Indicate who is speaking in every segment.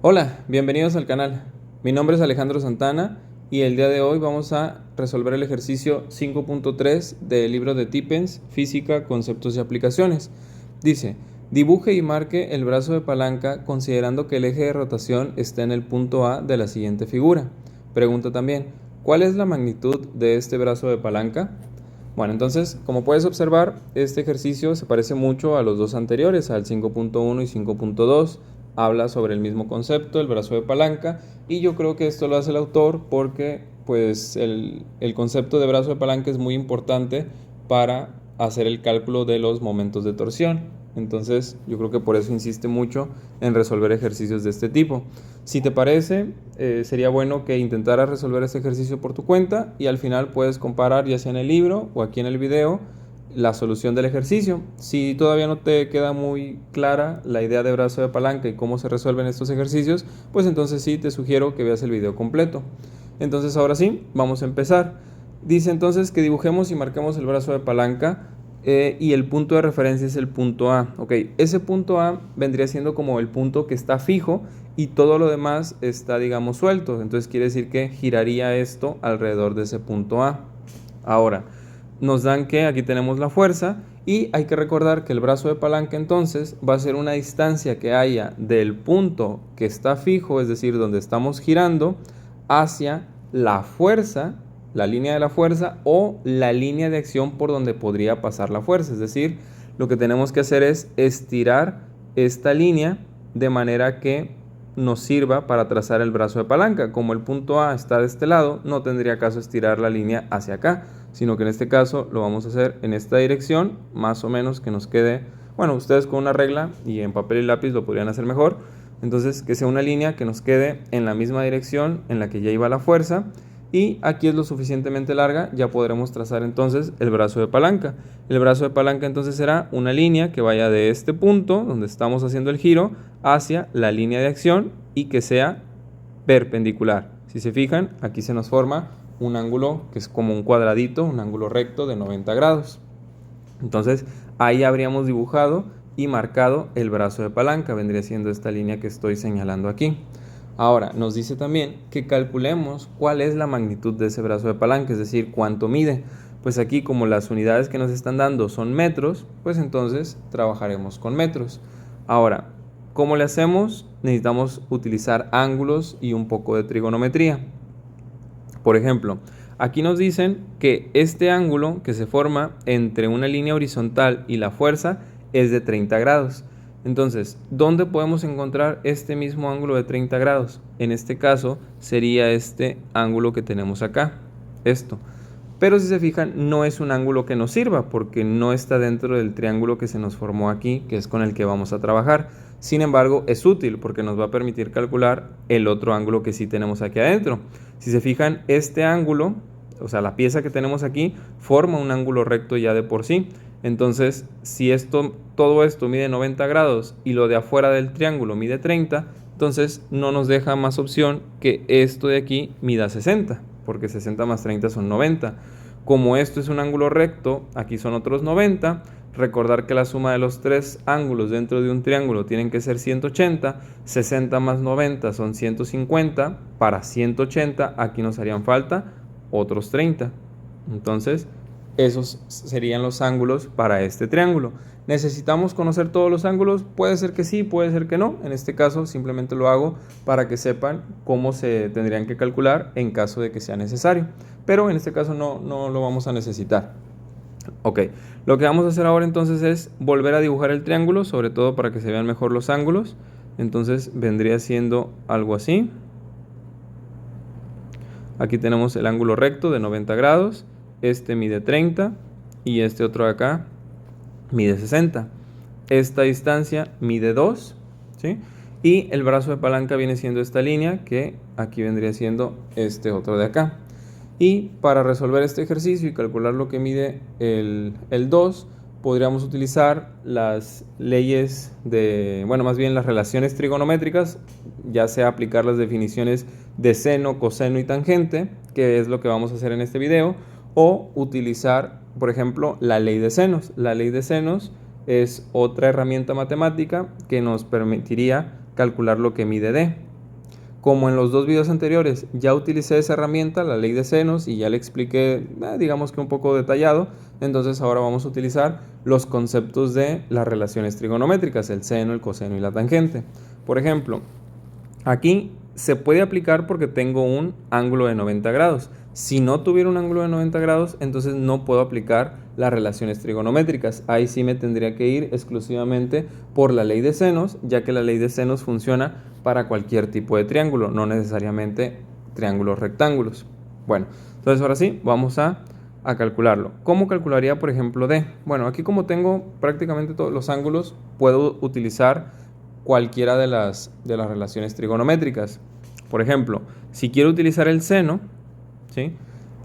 Speaker 1: Hola, bienvenidos al canal. Mi nombre es Alejandro Santana y el día de hoy vamos a resolver el ejercicio 5.3 del libro de Tippens, Física, Conceptos y Aplicaciones. Dice, dibuje y marque el brazo de palanca considerando que el eje de rotación está en el punto A de la siguiente figura. Pregunta también, ¿cuál es la magnitud de este brazo de palanca? Bueno, entonces, como puedes observar, este ejercicio se parece mucho a los dos anteriores, al 5.1 y 5.2. Habla sobre el mismo concepto, el brazo de palanca, y yo creo que esto lo hace el autor porque pues el concepto de brazo de palanca es muy importante para hacer el cálculo de los momentos de torsión. Entonces, yo creo que por eso insiste mucho en resolver ejercicios de este tipo. Si te parece, sería bueno que intentaras resolver este ejercicio por tu cuenta y al final puedes comparar, ya sea en el libro o aquí en el video, la solución del ejercicio. Si todavía no te queda muy clara la idea de brazo de palanca y cómo se resuelven estos ejercicios, pues entonces sí te sugiero que veas el video completo. Entonces ahora sí, vamos a empezar. Dice entonces que dibujemos y marquemos el brazo de palanca y el punto de referencia es el punto A. Ok, ese punto A vendría siendo como el punto que está fijo y todo lo demás está, digamos, suelto. Entonces quiere decir que giraría esto alrededor de ese punto A. Ahora, nos dan que aquí tenemos la fuerza y hay que recordar que el brazo de palanca entonces va a ser una distancia que haya del punto que está fijo, es decir, donde estamos girando, hacia la fuerza, la línea de la fuerza o la línea de acción por donde podría pasar la fuerza. Es decir, lo que tenemos que hacer es estirar esta línea de manera que nos sirva para trazar el brazo de palanca. Como el punto A está de este lado, no tendría caso estirar la línea hacia acá, sino que en este caso lo vamos a hacer en esta dirección, más o menos que nos quede, bueno, ustedes con una regla y en papel y lápiz lo podrían hacer mejor. Entonces, que sea una línea que nos quede en la misma dirección en la que ya iba la fuerza. Y aquí es lo suficientemente larga, ya podremos trazar entonces el brazo de palanca. El brazo de palanca entonces será una línea que vaya de este punto, donde estamos haciendo el giro, hacia la línea de acción y que sea perpendicular. Si se fijan, aquí se nos forma un ángulo que es como un cuadradito, un ángulo recto de 90 grados. Entonces, ahí habríamos dibujado y marcado el brazo de palanca, vendría siendo esta línea que estoy señalando aquí. Ahora, nos dice también que calculemos cuál es la magnitud de ese brazo de palanca, es decir, cuánto mide. Pues aquí, como las unidades que nos están dando son metros, pues entonces trabajaremos con metros. Ahora, ¿cómo le hacemos? Necesitamos utilizar ángulos y un poco de trigonometría. Por ejemplo, aquí nos dicen que este ángulo que se forma entre una línea horizontal y la fuerza es de 30 grados. Entonces, ¿dónde podemos encontrar este mismo ángulo de 30 grados? En este caso sería este ángulo que tenemos acá, esto. Pero si se fijan, no es un ángulo que nos sirva porque no está dentro del triángulo que se nos formó aquí, que es con el que vamos a trabajar. Sin embargo, es útil porque nos va a permitir calcular el otro ángulo que sí tenemos aquí adentro. Si se fijan, este ángulo, o sea, la pieza que tenemos aquí, forma un ángulo recto ya de por sí. Entonces, si todo esto mide 90 grados y lo de afuera del triángulo mide 30, entonces no nos deja más opción que esto de aquí mida 60, porque 60 más 30 son 90. Como esto es un ángulo recto, aquí son otros 90. Recordar que la suma de los tres ángulos dentro de un triángulo tienen que ser 180. 60 más 90 son 150. Para 180 aquí nos harían falta otros 30. Entonces, esos serían los ángulos para este triángulo. ¿Necesitamos conocer todos los ángulos? Puede ser que sí, puede ser que no. En este caso simplemente lo hago para que sepan cómo se tendrían que calcular en caso de que sea necesario. Pero en este caso no lo vamos a necesitar. Ok, lo que vamos a hacer ahora entonces es volver a dibujar el triángulo, sobre todo para que se vean mejor los ángulos. Entonces vendría siendo algo así. Aquí tenemos el ángulo recto de 90 grados. Este mide 30 y este otro de acá mide 60. Esta distancia mide 2, ¿sí? Y el brazo de palanca viene siendo esta línea que aquí vendría siendo este otro de acá. Y para resolver este ejercicio y calcular lo que mide el 2, podríamos utilizar las leyes bueno, más bien las relaciones trigonométricas, ya sea aplicar las definiciones de seno, coseno y tangente, que es lo que vamos a hacer en este video, o utilizar, por ejemplo, la ley de senos. La ley de senos es otra herramienta matemática que nos permitiría calcular lo que mide D. como en los dos videos anteriores ya utilicé esa herramienta, la ley de senos, y ya le expliqué, digamos que un poco detallado, entonces ahora vamos a utilizar los conceptos de las relaciones trigonométricas, el seno, el coseno y la tangente. Por ejemplo, aquí se puede aplicar porque tengo un ángulo de 90 grados. Si no tuviera un ángulo de 90 grados, entonces no puedo aplicar las relaciones trigonométricas. Ahí sí me tendría que ir exclusivamente por la ley de senos, ya que la ley de senos funciona para cualquier tipo de triángulo, no necesariamente triángulos rectángulos. Bueno, entonces ahora sí, vamos a calcularlo. ¿Cómo calcularía, por ejemplo, D? Bueno, aquí como tengo prácticamente todos los ángulos, puedo utilizar cualquiera de las relaciones trigonométricas. Por ejemplo, si quiero utilizar el seno, ¿sí?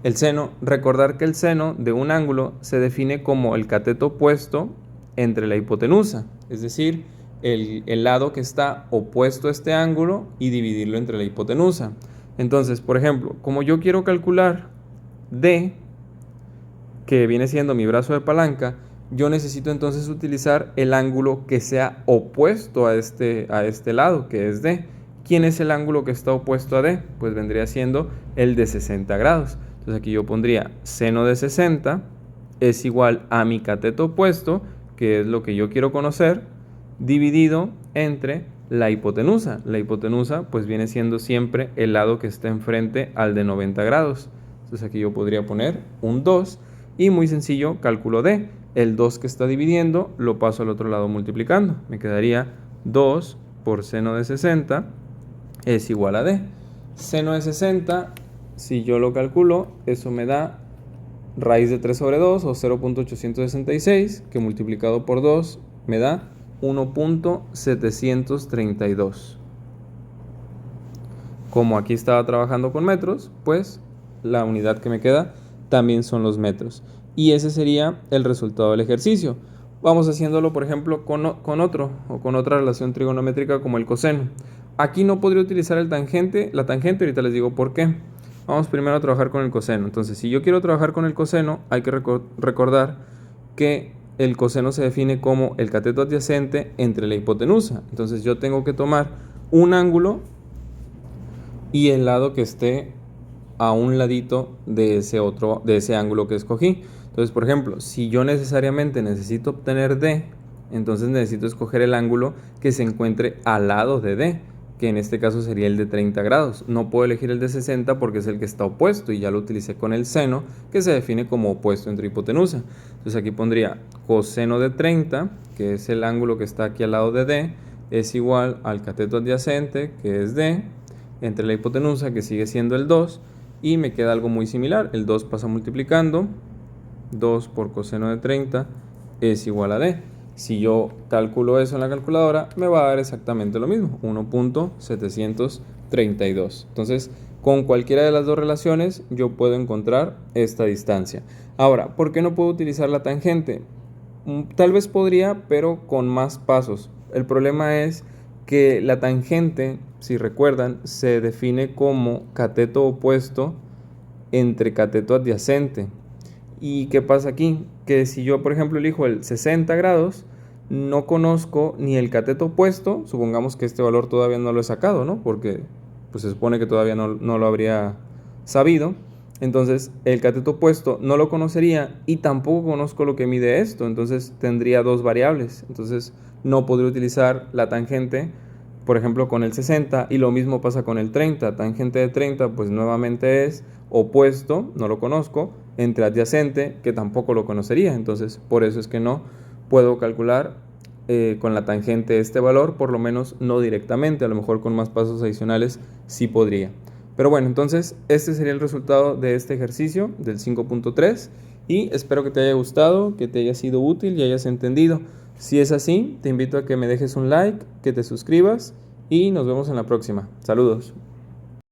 Speaker 1: El seno, recordar que el seno de un ángulo se define como el cateto opuesto entre la hipotenusa, es decir, el lado que está opuesto a este ángulo y dividirlo entre la hipotenusa. Entonces, por ejemplo, como yo quiero calcular D, que viene siendo mi brazo de palanca, yo necesito entonces utilizar el ángulo que sea opuesto a este lado, que es D. ¿Quién es el ángulo que está opuesto a D? Pues vendría siendo el de 60 grados. Entonces aquí yo pondría seno de 60 es igual a mi cateto opuesto, que es lo que yo quiero conocer, dividido entre la hipotenusa. La hipotenusa pues viene siendo siempre el lado que está enfrente al de 90 grados. Entonces aquí yo podría poner un 2 y muy sencillo, cálculo D. El 2 que está dividiendo lo paso al otro lado multiplicando. Me quedaría 2 por seno de 60 es igual a D. Seno de 60, si yo lo calculo, eso me da raíz de 3 sobre 2 o 0.866, que multiplicado por 2 me da 1.732. Como aquí estaba trabajando con metros, pues la unidad que me queda también son los metros. Y ese sería el resultado del ejercicio. Vamos haciéndolo, por ejemplo, con otra relación trigonométrica como el coseno. Aquí no podría utilizar la tangente, ahorita les digo por qué. Vamos primero a trabajar con el coseno. Entonces, si yo quiero trabajar con el coseno, hay que recordar que el coseno se define como el cateto adyacente entre la hipotenusa. Entonces, yo tengo que tomar un ángulo y el lado que esté a un ladito de ese ángulo que escogí. Entonces, por ejemplo, si yo necesariamente necesito obtener D, entonces necesito escoger el ángulo que se encuentre al lado de D, que en este caso sería el de 30 grados. No puedo elegir el de 60 porque es el que está opuesto y ya lo utilicé con el seno, que se define como opuesto entre hipotenusa. Entonces aquí pondría coseno de 30, que es el ángulo que está aquí al lado de D, es igual al cateto adyacente, que es D, entre la hipotenusa, que sigue siendo el 2, y me queda algo muy similar. El 2 pasa multiplicando, 2 por coseno de 30 es igual a D. Si yo calculo eso en la calculadora, me va a dar exactamente lo mismo, 1.732. Entonces, con cualquiera de las dos relaciones, yo puedo encontrar esta distancia. Ahora, ¿por qué no puedo utilizar la tangente? Tal vez podría, pero con más pasos. El problema es que la tangente, si recuerdan, se define como cateto opuesto entre cateto adyacente. ¿Y qué pasa aquí? Que si yo, por ejemplo, elijo el 60 grados, no conozco ni el cateto opuesto, supongamos que este valor todavía no lo he sacado, ¿no? Porque pues, se supone que todavía no lo habría sabido. Entonces, el cateto opuesto no lo conocería y tampoco conozco lo que mide esto. Entonces, tendría dos variables. Entonces, no podría utilizar la tangente, por ejemplo, con el 60, y lo mismo pasa con el 30. Tangente de 30, pues nuevamente es opuesto, no lo conozco, entre adyacente, que tampoco lo conocería. Entonces, por eso es que no puedo calcular con la tangente este valor, por lo menos no directamente. A lo mejor con más pasos adicionales sí podría. Pero bueno, entonces este sería el resultado de este ejercicio del 5.3 y espero que te haya gustado, que te haya sido útil y hayas entendido. Si es así, te invito a que me dejes un like, que te suscribas y nos vemos en la próxima. Saludos.